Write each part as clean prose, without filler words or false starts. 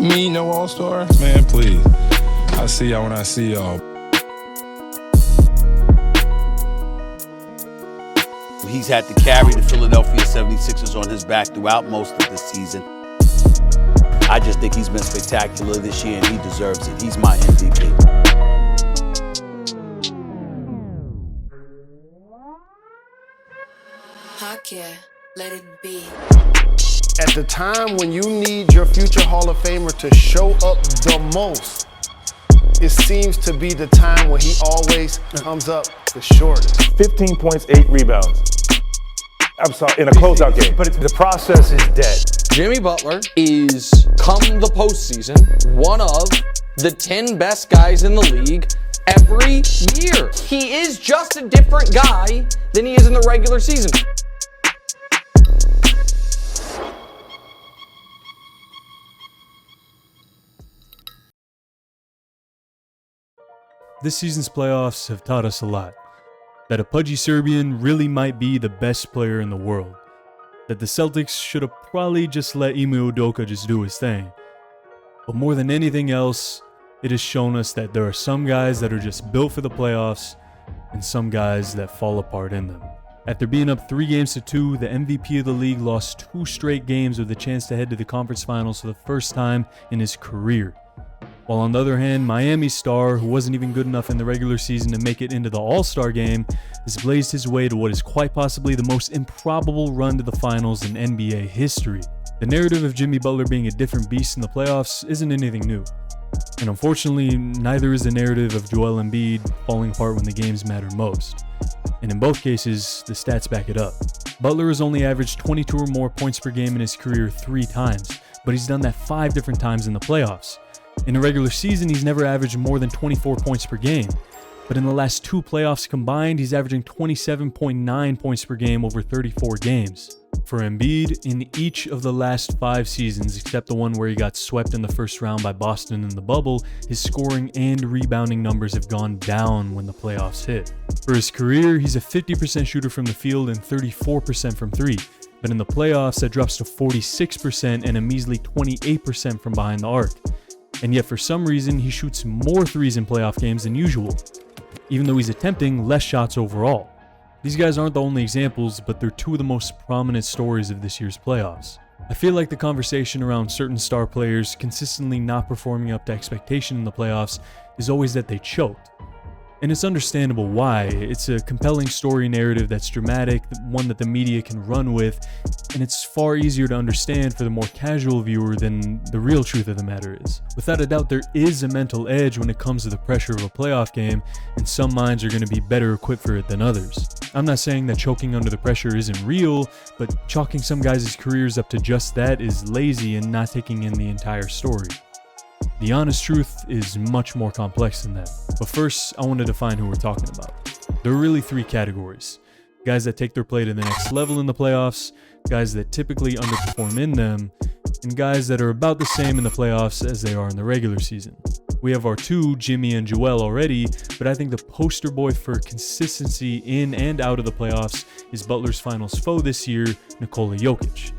Me, no all-star? Man, please. I see y'all when I see y'all. He's had to carry the Philadelphia 76ers on his back throughout most of the season. I just think he's been spectacular this year and he deserves it. He's my MVP. Let it be. At the time when you need your future Hall of Famer to show up the most, it seems to be the time when he always comes up the shortest. 15 points, 8 rebounds. I'm sorry, in a closeout game. But the process is dead. Jimmy Butler is, come the postseason, one of the 10 best guys in the league every year. He is just a different guy than he is in the regular season. This season's playoffs have taught us a lot. That a pudgy Serbian really might be the best player in the world. That the Celtics should have probably just let Ime Udoka just do his thing. But more than anything else, it has shown us that there are some guys that are just built for the playoffs and some guys that fall apart in them. After being up 3-2, the MVP of the league lost 2 straight games with a chance to head to the conference finals for the first time in his career. While on the other hand, Miami's star, who wasn't even good enough in the regular season to make it into the All-Star game, has blazed his way to what is quite possibly the most improbable run to the finals in NBA history. The narrative of Jimmy Butler being a different beast in the playoffs isn't anything new. And unfortunately, neither is the narrative of Joel Embiid falling apart when the games matter most. And in both cases, the stats back it up. Butler has only averaged 22 or more points per game in his career 3 times, but he's done that 5 different times in the playoffs. In a regular season, he's never averaged more than 24 points per game, but in the last 2 playoffs combined, he's averaging 27.9 points per game over 34 games. For Embiid, in each of the last 5 seasons, except the one where he got swept in the first round by Boston in the bubble, his scoring and rebounding numbers have gone down when the playoffs hit. For his career, he's a 50% shooter from the field and 34% from 3, but in the playoffs, that drops to 46% and a measly 28% from behind the arc. And yet for some reason, he shoots more 3s in playoff games than usual, even though he's attempting less shots overall. These guys aren't the only examples, but they're 2 of the most prominent stories of this year's playoffs. I feel like the conversation around certain star players consistently not performing up to expectation in the playoffs is always that they choked. And it's understandable why. It's a compelling story narrative that's dramatic, one that the media can run with, and it's far easier to understand for the more casual viewer than the real truth of the matter is. Without a doubt, there is a mental edge when it comes to the pressure of a playoff game, and some minds are going to be better equipped for it than others. I'm not saying that choking under the pressure isn't real, but chalking some guys' careers up to just that is lazy and not taking in the entire story. The honest truth is much more complex than that. But first, I want to define who we're talking about. There are really 3 categories. Guys that take their play to the next level in the playoffs, guys that typically underperform in them, and guys that are about the same in the playoffs as they are in the regular season. We have our 2, Jimmy and Joel, already, but I think the poster boy for consistency in and out of the playoffs is Butler's finals foe this year, Nikola Jokic.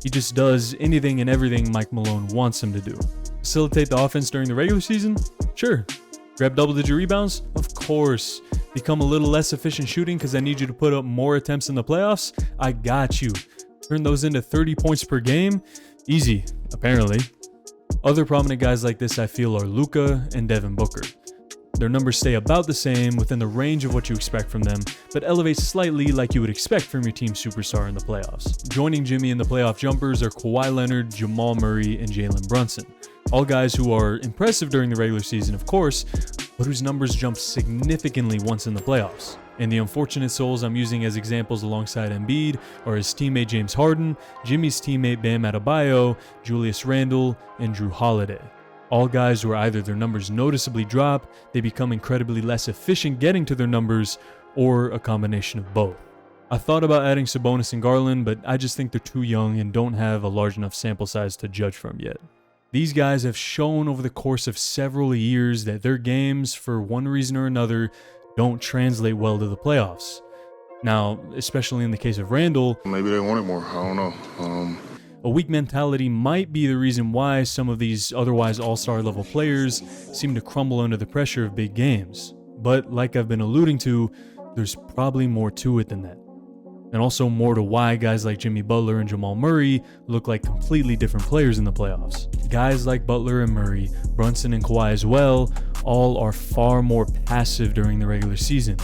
He just does anything and everything Mike Malone wants him to do. Facilitate the offense during the regular season? Sure. Grab double-digit rebounds? Of course. Become a little less efficient shooting because I need you to put up more attempts in the playoffs? I got you. Turn those into 30 points per game? Easy, apparently. Other prominent guys like this I feel are Luka and Devin Booker. Their numbers stay about the same within the range of what you expect from them, but elevate slightly like you would expect from your team superstar in the playoffs. Joining Jimmy in the playoff jumpers are Kawhi Leonard, Jamal Murray, and Jalen Brunson. All guys who are impressive during the regular season, of course, but whose numbers jump significantly once in the playoffs. And the unfortunate souls I'm using as examples alongside Embiid are his teammate James Harden, Jimmy's teammate Bam Adebayo, Julius Randle, and Drew Holiday. All guys where either their numbers noticeably drop, they become incredibly less efficient getting to their numbers, or a combination of both. I thought about adding Sabonis and Garland, but I just think they're too young and don't have a large enough sample size to judge from yet. These guys have shown over the course of several years that their games, for one reason or another, don't translate well to the playoffs. Now, especially in the case of Randle, maybe they wanted more, I don't know. A weak mentality might be the reason why some of these otherwise all-star level players seem to crumble under the pressure of big games. But like I've been alluding to, there's probably more to it than that. And also more to why guys like Jimmy Butler and Jamal Murray look like completely different players in the playoffs. Guys like Butler and Murray, Brunson and Kawhi as well, all are far more passive during the regular season,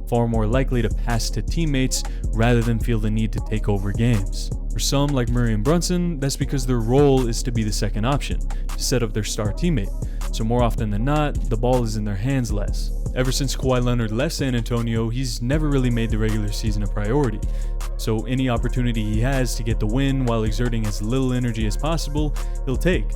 far more likely to pass to teammates rather than feel the need to take over games. For some, like Murray and Brunson, that's because their role is to be the second option, to set up their star teammate. So more often than not, the ball is in their hands less. Ever since Kawhi Leonard left San Antonio, he's never really made the regular season a priority. So any opportunity he has to get the win while exerting as little energy as possible, he'll take.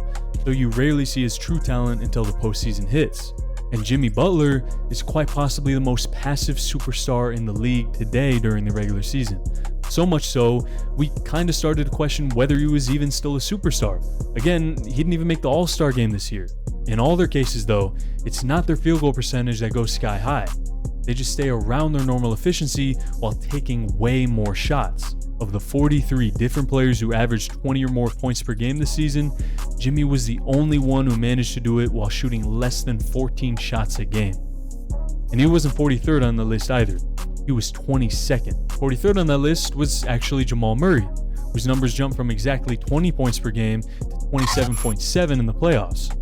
So you rarely see his true talent until the postseason hits. And Jimmy Butler is quite possibly the most passive superstar in the league today during the regular season. So much so, we kind of started to question whether he was even still a superstar. Again, he didn't even make the All-Star game this year. In all their cases though, it's not their field goal percentage that goes sky high. They just stay around their normal efficiency while taking way more shots. Of the 43 different players who averaged 20 or more points per game this season, Jimmy was the only one who managed to do it while shooting less than 14 shots a game. And he wasn't 43rd on the list either. He was 22nd. 43rd on that list was actually Jamal Murray, whose numbers jumped from exactly 20 points per game to 27.7 in the playoffs.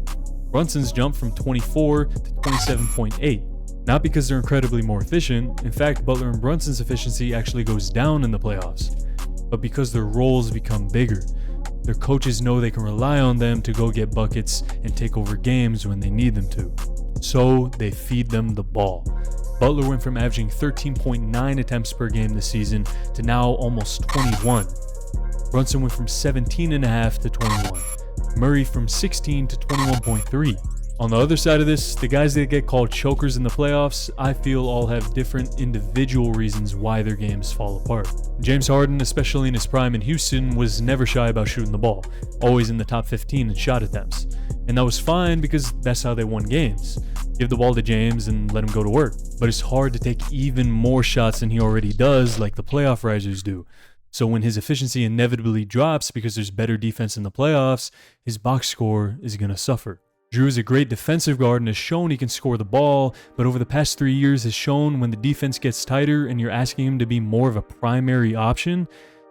Brunson's jumped from 24 to 27.8. Not because they're incredibly more efficient. In fact, Butler and Brunson's efficiency actually goes down in the playoffs. But because their roles become bigger. Their coaches know they can rely on them to go get buckets and take over games when they need them to. So they feed them the ball. Butler went from averaging 13.9 attempts per game this season to now almost 21. Brunson went from 17.5 to 21. Murray from 16 to 21.3. On the other side of this, the guys that get called chokers in the playoffs, I feel all have different individual reasons why their games fall apart. James Harden, especially in his prime in Houston, was never shy about shooting the ball, always in the top 15 in shot attempts. And that was fine because that's how they won games. Give the ball to James and let him go to work. But it's hard to take even more shots than he already does, like the playoff risers do. So when his efficiency inevitably drops because there's better defense in the playoffs, his box score is going to suffer. Drew is a great defensive guard and has shown he can score the ball, but over the past 3 years has shown when the defense gets tighter and you're asking him to be more of a primary option,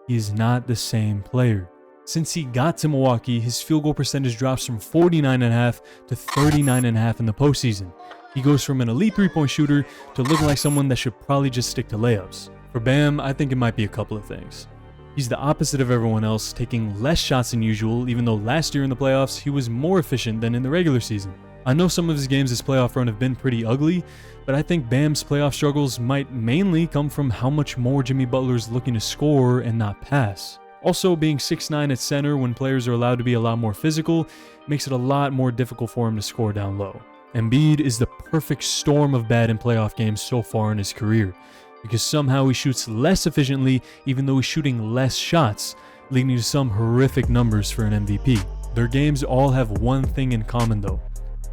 he is not the same player. Since he got to Milwaukee, his field goal percentage drops from 49.5 to 39.5 in the postseason. He goes from an elite three-point shooter to looking like someone that should probably just stick to layups. For Bam, I think it might be a couple of things. He's the opposite of everyone else, taking less shots than usual, even though last year in the playoffs, he was more efficient than in the regular season. I know some of his games this playoff run have been pretty ugly, but I think Bam's playoff struggles might mainly come from how much more Jimmy Butler is looking to score and not pass. Also, being 6'9" at center when players are allowed to be a lot more physical makes it a lot more difficult for him to score down low. Embiid is the perfect storm of bad in playoff games so far in his career, because somehow he shoots less efficiently even though he's shooting less shots, leading to some horrific numbers for an MVP. Their games all have one thing in common though.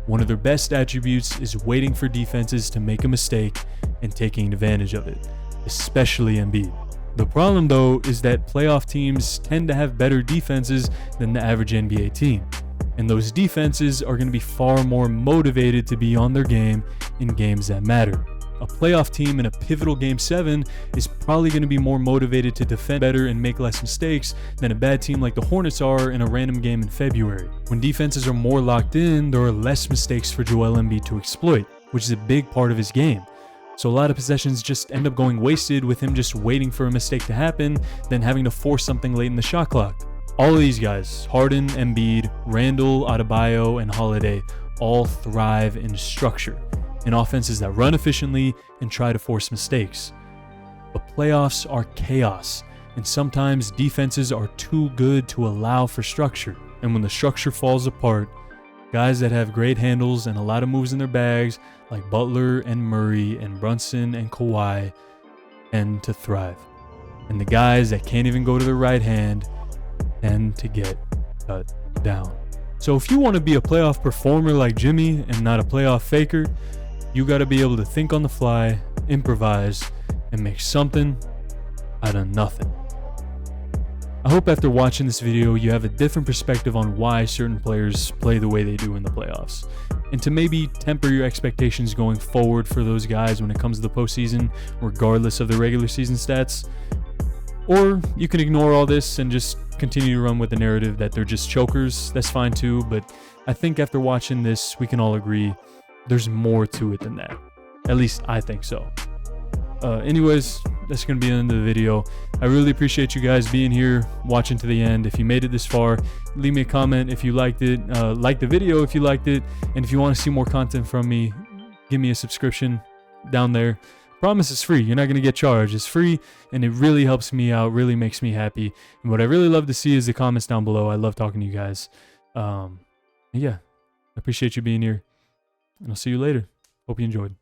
One of their best attributes is waiting for defenses to make a mistake and taking advantage of it, especially Embiid. The problem though is that playoff teams tend to have better defenses than the average NBA team, and those defenses are going to be far more motivated to be on their game in games that matter. A playoff team in a pivotal Game 7 is probably going to be more motivated to defend better and make less mistakes than a bad team like the Hornets are in a random game in February. When defenses are more locked in, there are less mistakes for Joel Embiid to exploit, which is a big part of his game. So a lot of possessions just end up going wasted with him just waiting for a mistake to happen, then having to force something late in the shot clock. All of these guys, Harden, Embiid, Randle, Adebayo, and Holiday, all thrive in structure, in offenses that run efficiently and try to force mistakes. But playoffs are chaos, and sometimes defenses are too good to allow for structure. And when the structure falls apart, guys that have great handles and a lot of moves in their bags, like Butler and Murray and Brunson and Kawhi, tend to thrive. And the guys that can't even go to their right hand tend to get cut down. So if you want to be a playoff performer like Jimmy and not a playoff faker, you got to be able to think on the fly, improvise, and make something out of nothing. I hope after watching this video, you have a different perspective on why certain players play the way they do in the playoffs, and to maybe temper your expectations going forward for those guys when it comes to the postseason, regardless of the regular season stats. Or you can ignore all this and just continue to run with the narrative that they're just chokers. That's fine too, but I think after watching this, we can all agree there's more to it than that. At least I think so. Anyways, that's going to be the end of the video. I really appreciate you guys being here, watching to the end. If you made it this far, leave me a comment if you liked it, like the video if you liked it, and if you want to see more content from me, give me a subscription down there. Promise it's free. You're not going to get charged. It's free, and it really helps me out, really makes me happy. And what I really love to see is the comments down below. I love talking to you guys. Yeah, I appreciate you being here, and I'll see you later. Hope you enjoyed.